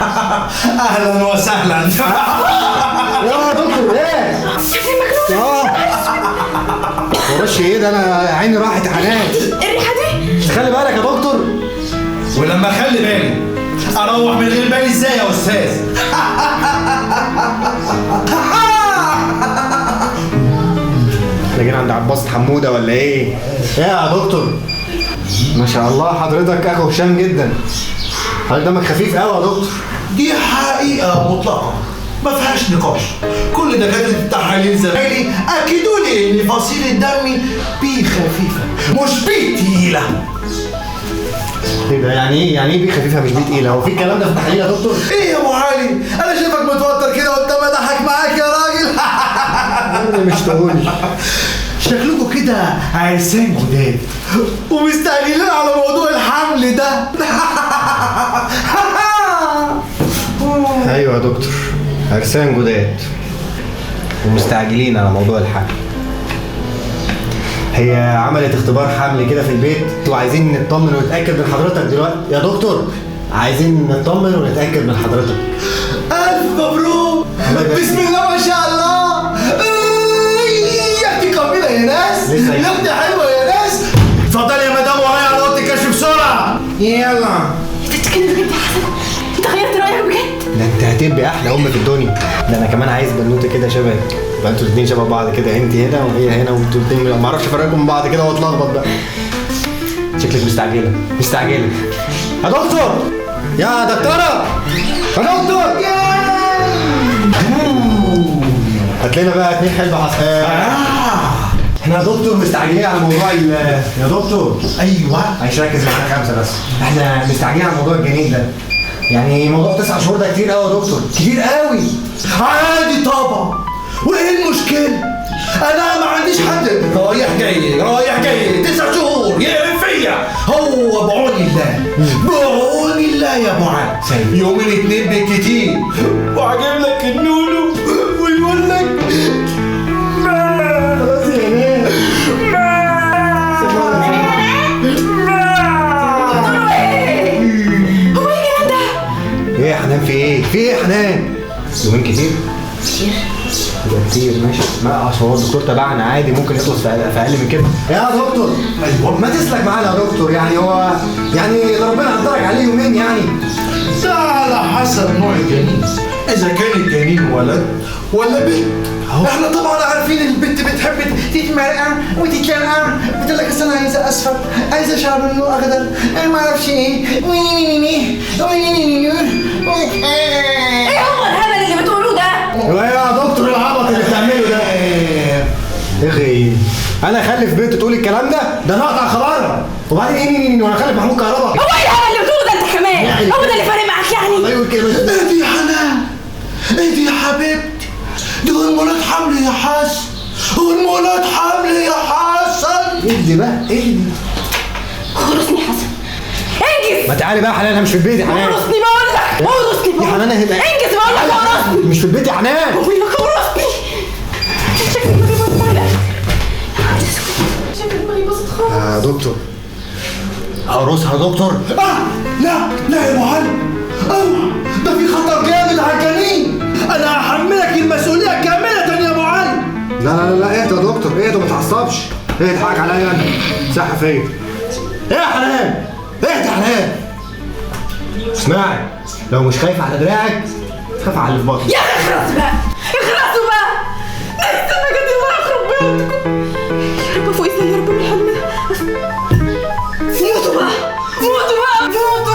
اهلا وسهلا. يا دكتور ايه؟ وش ايه ده؟ انا عيني راحت يا حنان. الريحه دي خلي بالك يا دكتور. ولما اخلي بالي اروح من غير بالي ازاي يا استاذ؟ احنا جينا عند عباس حموده ولا ايه؟ ايه يا دكتور؟ ما شاء الله حضرتك اخو هشام جدا. حضرتك دمك خفيف قوي يا دكتور. دي حقيقة مطلقة ما فيهاش نقاش. كل دكاترة التحاليل زمايلي أكدوا لي إن فصيلة دمي بي خفيفة مش بي تقيلة. ايه ده؟ يعني ايه؟ يعني ايه بيه خفيفه مش بيه تقيله؟ هو في الكلام ده في التحاليل يا دكتور؟ إيه يا أبو علي؟ أنا شايفك متوتر كده قدام أضحك معاك يا راجل. انا مش تقول. شكلكوا كده عرسان جداد ومستعجلين على موضوع الحمل ده. ايوه يا دكتور، عرسان جداد ومستعجلين على موضوع الحمل. هي عملت اختبار حمل كده في البيت وعايزين نطمن ونتاكد من حضرتك دلوقتي يا دكتور. عايزين نطمن ونتاكد من حضرتك. ألف مبروك. بسم الله ما شاء الله. يا اختي قبيلة يا ناس، يا اختي حلوة يا ناس. اتفضلي يا مدام ورايا على اوضه الكشف بسرعة. يلا. انت بتتكلم بجد يا حسن؟ انت غيرت رايك بجد؟ ده انت هتبقي احلى ام في الدنيا. ده انا كمان عايز بنوته كده شبهك. يبقى انتوا الاثنين شبه بعض كده، انت هنا وهي هنا وانتوا الاثنين ما اعرفش افرقكم من بعض كده واتلخبط بقى. شكلك مستعجله مستعجله يا دكتور. يا دكتوره يا دكتور. هات لنا بقى 2 حلبة عصير. احنا يا دكتور مستعجلين على موضوع يا دكتور. ايوه معلش ركز معانا 5 بس. احنا مستعجلين على موضوع الجنين ده. يعني موضوع 9 شهور ده كتير قوي يا دكتور، كتير قوي. عادي طبعا، وايه المشكلة؟ انا ما عنديش حد رايح جاي رايح جاي 9 شهور يقرف فيا. هو بعون الله بعون الله يا ابو علي. يومين 2 بالكتير وعجب لك النونو ويقول لك ايه يا حنان؟ في ايه؟ في ايه يا حنان؟ يومين كتير؟ يبقى كتير ماشي. ما عشان هو الدكتور تبعنا عادي ممكن يخلص في اقل من كده. يا دكتور ايوه ما تسلك معانا يا دكتور. يعني هو يعني ربنا قدرك عليه يومين يعني. ده على حسب نوع الجنين، اذا كان الجنين ولد ولا بنت. احنا طبعا عارفين البنت بتحب تتمرقع وتتلقع، بتقول لك اصل انا عايزه اصفر، عايزه شعر لونه اخضر، انا ما اعرفش ايه. ايه هو الهبل اللي بتقولوه ده؟ ايوه يا دكتور العبط اللي بتعمله ده. يا اخي انا اخلف بنت تقول الكلام ده؟ ده نقطع خبرها. وبعدين ايه وانا اخلف محمود كهرباء؟ هو ايه الهبل اللي بتقوله ده انت كمان؟ هو ده اللي فارق معاك يعني؟ الله يقول كده. ايه دي يا حنان؟ ايه دي يا حبيبتي؟ دي هرمونات حمل يا حسن، هرمونات حمل يا حسن. ايه دي بقى؟ ايه دي؟ خلصني يا حسن، انجز. ما تعالي بقى يا حنان، انا مش في البيت يا حنان. خلصني بقول لك، خلصني يا حنان هبقى انجز بقول لك، خلصني. مش في البيت يا حنان. بقول لك خلصني. شكل دماغي باظت معايا. شكل دماغي باظت خالص. يا دكتور هرقصها يا دكتور. لا يا ابو علي، اوعى، ده في خطر جامد على الجنين. انا هحملك المسؤوليه كامله يا ابو علي. لا اهدى يا دكتور، اهدى ما تعصبش. اهدى حقك عليا انا، صح فيا. ايه يا حنان؟ اهدى يا حنان. اسمعي، لو مش خايف على دراعك خاف على اللي في بطنك. يا اخي اخرسوا بقى، اخرسوا بقى. استنى بجد الله يخرب بيتكم. يا رب فوق اذن الله رب الحلم ده. موتوا بقى، موتوا بقى، موتوا.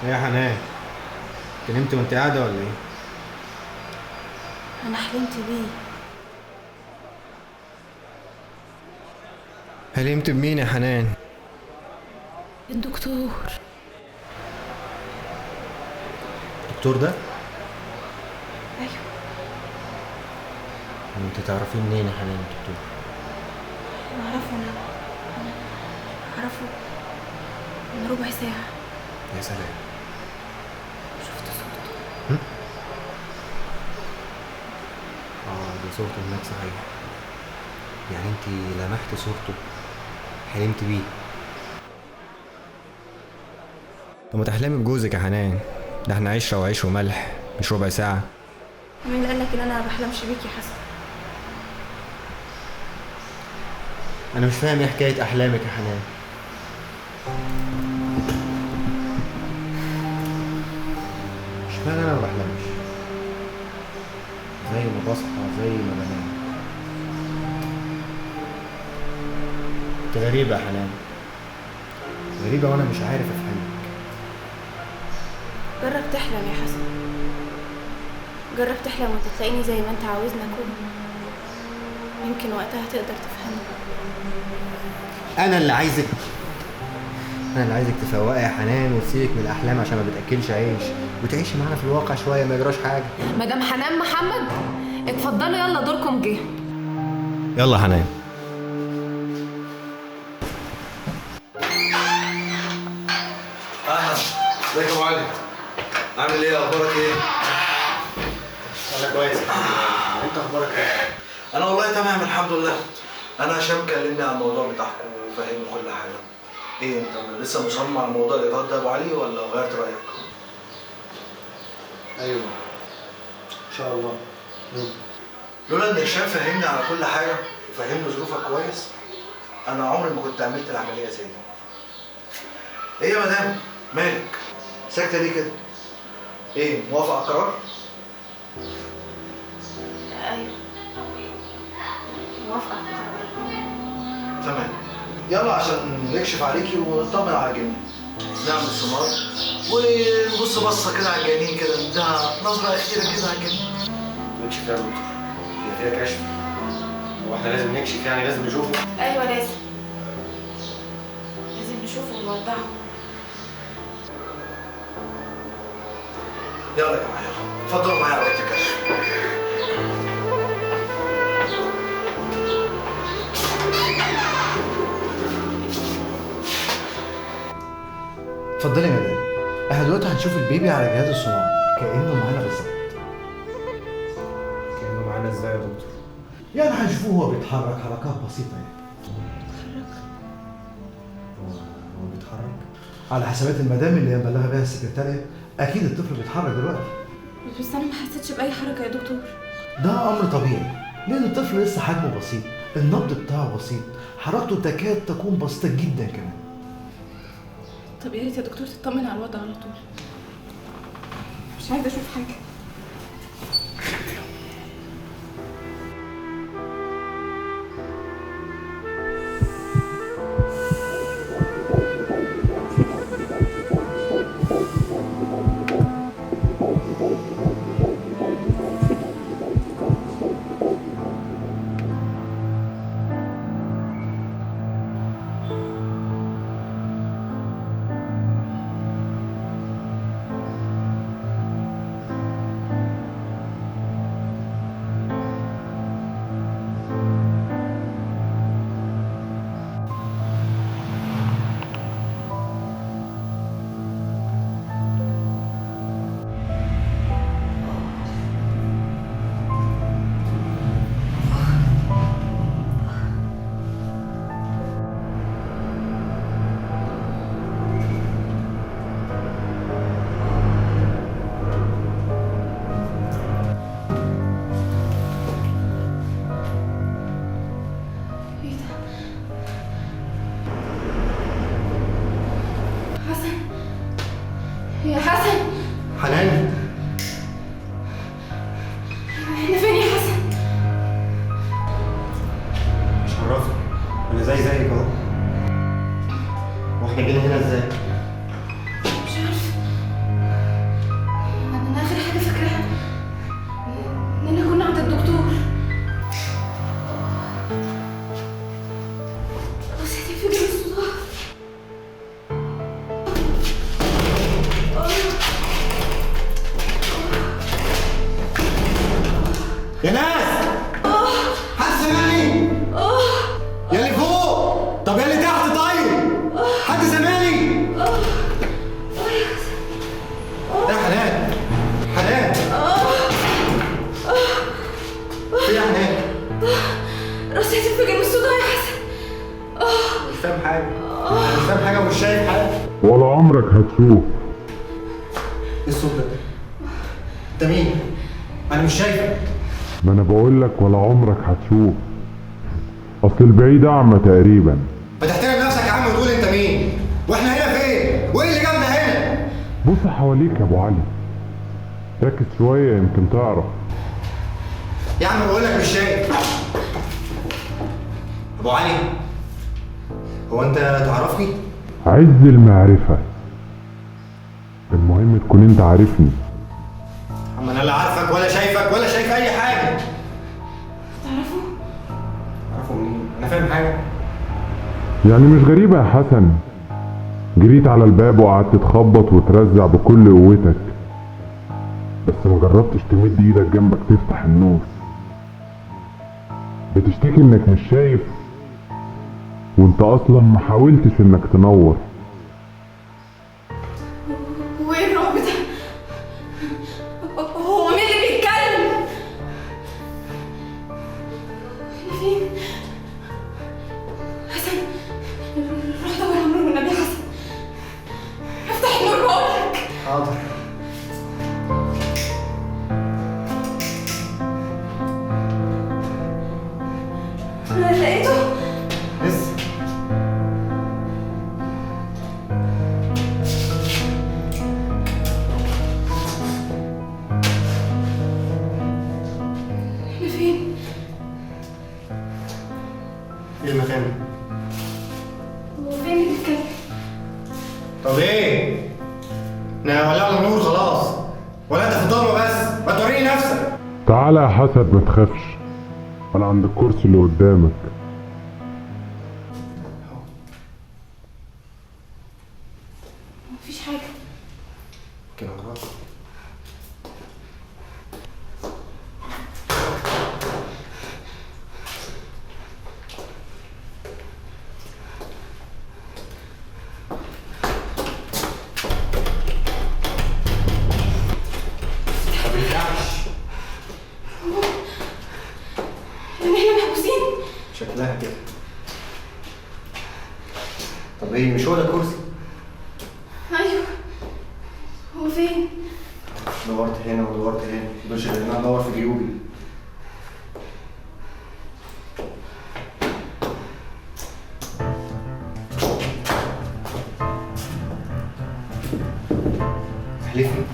ايه يا حنان؟ انت نمت وانت قاعده ولا ايه؟ انا حلمت بيه. حلمت بمين يا حنان؟ الدكتور. الدكتور ده؟ ايوه. انت تعرفيه منين يا حنان الدكتور؟ انا اعرفه من ربع ساعة. يا سلام. شفت صوته. ده صورته هناك صحيح. يعني انت لمحت صورته حلمت بيه. طب ما تحلمي بجوزك يا حنان، ده احنا عشرة وعيش وملح مش ربع ساعة. مين اللي قالك ان انا ما بحلمش بيك يا حسن؟ انا مش فاهم ايه حكاية احلامك يا حنان. اشمعنى انا ما بحلمش؟ زي ما بصحى زي ما بنام. انت غريبة يا حنان، غريبة وانا مش عارف افهمك. جرب تحلم يا حسن، جرب تحلم وتلاقيني زي ما انت عاوزني اكون. يمكن وقتها تقدر تفهمني. انا اللي عايزك تفوقي يا حنان وتسيبك من الاحلام عشان ما بتاكلش عيش وتعيشي معانا في الواقع شويه ما يجراش حاجه. مدام حنان محمد، اتفضلوا يلا دوركم جه. يلا حنان. اهلا، ازيك يا ابو علي؟ عامل ايه؟ اخبارك ايه؟ انا كويس. انت اخبارك ايه؟ انا والله تمام الحمد لله. انا هشام كلمني عن الموضوع بتاعكم وفهمني كل حاجه. ايه انت لسه مصمم على موضوع الايجار ده يا ابو علي ولا غيرت رايك؟ ايوه ان شاء الله. لولا ان هشام فهمني على كل حاجه وفهمني ظروفك كويس، انا عمري ما كنت عملت العمليه زي دي. ايه يا مدام؟ مالك؟ ساكته ليه كده؟ ايه موافقه على القرار؟ ايوه موافقة. تمام. يلا عشان نكشف عليكي ونطمن على الجنين. نعمل سونار ونبص بصه كده على الجنين كده، نديها نظره اخيره كده على الجنين. نكشف يا دكتور، هي فيها كشف؟ هو احنا لازم نكشف يعني لازم نشوفه؟ ايوه لازم نشوفه ونوضحه. يلا يا جماعه يلا اتفضلوا معايا على اوضه الكشف. اتفضلي يا مدام. احنا دلوقتي هنشوف البيبي على جهاز الصناعه كانه معانا بالظبط. كأنه معانا ازاي يا دكتور؟ يعني هنشوفه وهو بيتحرك حركات بسيطه يعني. هو بيتحرك؟ على حسابات المدام اللي هي مبلغه بيها السكرتاريه، اكيد الطفل بيتحرك دلوقتي. بس انا ما حسيتش باي حركه يا دكتور. ده امر طبيعي لان الطفل لسه حجمه بسيط، النبض بتاعه بسيط، حركته تكاد تكون بسيطه جدا كمان. طب يا ريت يا دكتور تطمن على الوضع على طول، مش عايزه اشوف حاجه. يا حسن. حنان احنا فين يا حسن؟ مش عرفني، انا زيك اهو. واحنا جينا هنا ازاي؟ مش عارفه. يا ناس حد سامعني؟ يا اللي فوق، طب يا اللي تحت طيب، حد سامعني؟ يا حنان، حنان في يا حنان؟ راسي هتنفجر من الصداع يا حسن. مش فاهم حاجة، مش فاهم حاجة ومش شايف حاجة. ولا عمرك هتشوف. ايه الصوت ده؟ انت مين؟ انا مش شايفك. ما انا بقول لك ولا عمرك هتشوف. اصل البعيد اعمى تقريبا. فتحترم نفسك يا عم وتقول انت مين؟ واحنا هنا فين؟ وايه اللي جابنا هنا؟ بص حواليك يا ابو علي، ركز شويه يمكن تعرف. يا عم بقول لك مش شايف. ابو علي، هو انت تعرفني؟ عز المعرفه، المهم تكون انت عارفني. اما انا لا عارفك ولا شايفك ولا شايف اي حاجه. تعرفوا؟ عارفه منين؟ انا فاهم حاجه؟ يعني مش غريبه يا حسن، جريت على الباب وقعدت تخبط وترزع بكل قوتك، بس ما جربتش تمد ايدك جنبك تفتح النور. بتشتكي انك مش شايف وانت اصلا ما حاولتش انك تنور. وايه الرعب ده؟ هو مين اللي بيتكلم؟ احنا فين؟ حسن، روح دور على النور والنبي. حسن افتح النور بقولك. حاضر. لقيته؟ لسه. احنا فين؟ ايه المكان ده؟ هو فين اللي بيتكلم؟ طب ايه؟ احنا ولعنا النور خلاص، ولا انت في الضلمه بس؟ ما توريني نفسك. تعالى يا حسن ما تخافش، انا عند الكرسي اللي قدامك. مفيش حاجة. كده خلاص. ما بيرجعش. يعني احنا محبوسين؟ شكلها كده. طب ايه مش هو ده الكرسي؟ ايوه. هو فين؟ دورت هنا ودورت هنا، مش ان انا ادور في جيوبي. احلفني